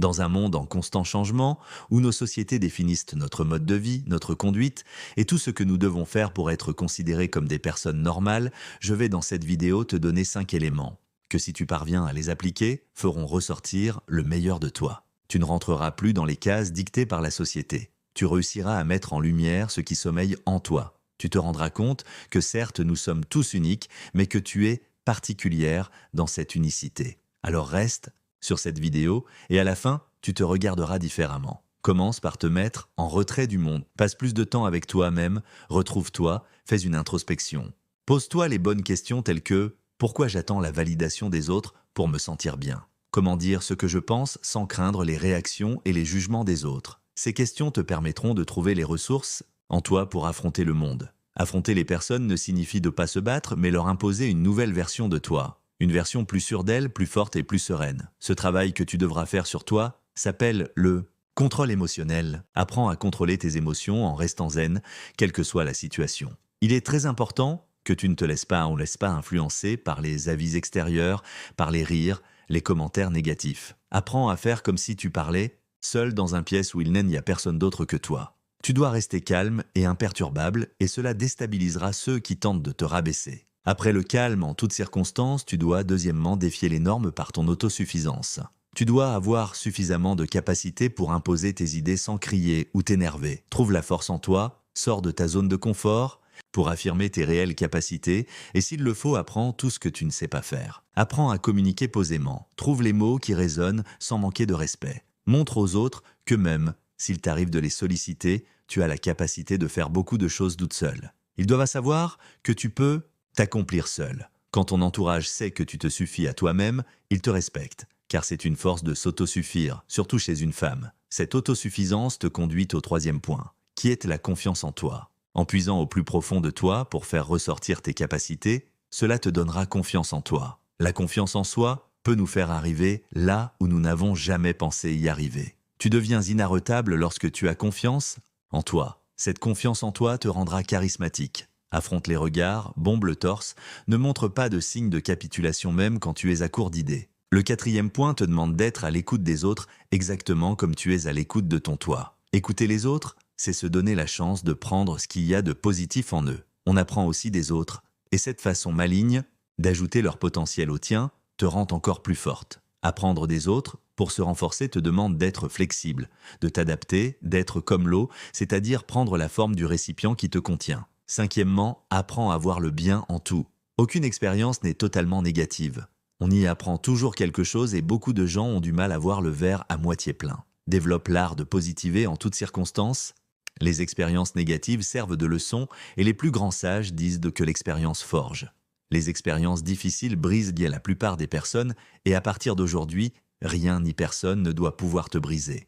Dans un monde en constant changement, où nos sociétés définissent notre mode de vie, notre conduite, et tout ce que nous devons faire pour être considérés comme des personnes normales, je vais dans cette vidéo te donner 5 éléments, que si tu parviens à les appliquer, feront ressortir le meilleur de toi. Tu ne rentreras plus dans les cases dictées par la société. Tu réussiras à mettre en lumière ce qui sommeille en toi. Tu te rendras compte que certes nous sommes tous uniques, mais que tu es particulière dans cette unicité. Alors reste sur cette vidéo et à la fin, tu te regarderas différemment. Commence par te mettre en retrait du monde. Passe plus de temps avec toi-même, retrouve-toi, fais une introspection. Pose-toi les bonnes questions telles que « Pourquoi j'attends la validation des autres pour me sentir bien ?» Comment dire ce que je pense sans craindre les réactions et les jugements des autres? Ces questions te permettront de trouver les ressources en toi pour affronter le monde. Affronter les personnes ne signifie de pas se battre, mais leur imposer une nouvelle version de toi. Une version plus sûre d'elle, plus forte et plus sereine. Ce travail que tu devras faire sur toi s'appelle le contrôle émotionnel. Apprends à contrôler tes émotions en restant zen, quelle que soit la situation. Il est très important que tu ne te laisses pas influencer par les avis extérieurs, par les rires, les commentaires négatifs. Apprends à faire comme si tu parlais seul dans une pièce où il n'y a personne d'autre que toi. Tu dois rester calme et imperturbable et cela déstabilisera ceux qui tentent de te rabaisser. Après le calme en toutes circonstances, tu dois deuxièmement défier les normes par ton autosuffisance. Tu dois avoir suffisamment de capacité pour imposer tes idées sans crier ou t'énerver. Trouve la force en toi, sors de ta zone de confort pour affirmer tes réelles capacités et s'il le faut, apprends tout ce que tu ne sais pas faire. Apprends à communiquer posément. Trouve les mots qui résonnent sans manquer de respect. Montre aux autres que même s'il t'arrive de les solliciter, tu as la capacité de faire beaucoup de choses toute seule. Ils doivent savoir que tu peux t'accomplir seul. Quand ton entourage sait que tu te suffis à toi-même, il te respecte, car c'est une force de s'autosuffire, surtout chez une femme. Cette autosuffisance te conduit au troisième point, qui est la confiance en toi. En puisant au plus profond de toi pour faire ressortir tes capacités, cela te donnera confiance en toi. La confiance en soi peut nous faire arriver là où nous n'avons jamais pensé y arriver. Tu deviens inarrêtable lorsque tu as confiance en toi. Cette confiance en toi te rendra charismatique. Affronte les regards, bombe le torse, ne montre pas de signe de capitulation même quand tu es à court d'idées. Le quatrième point te demande d'être à l'écoute des autres exactement comme tu es à l'écoute de ton toi. Écouter les autres, c'est se donner la chance de prendre ce qu'il y a de positif en eux. On apprend aussi des autres, et cette façon maligne d'ajouter leur potentiel au tien te rend encore plus forte. Apprendre des autres, pour se renforcer, te demande d'être flexible, de t'adapter, d'être comme l'eau, c'est-à-dire prendre la forme du récipient qui te contient. Cinquièmement, apprends à voir le bien en tout. Aucune expérience n'est totalement négative. On y apprend toujours quelque chose et beaucoup de gens ont du mal à voir le verre à moitié plein. Développe l'art de positiver en toutes circonstances. Les expériences négatives servent de leçon et les plus grands sages disent que l'expérience forge. Les expériences difficiles brisent la plupart des personnes et à partir d'aujourd'hui, rien ni personne ne doit pouvoir te briser.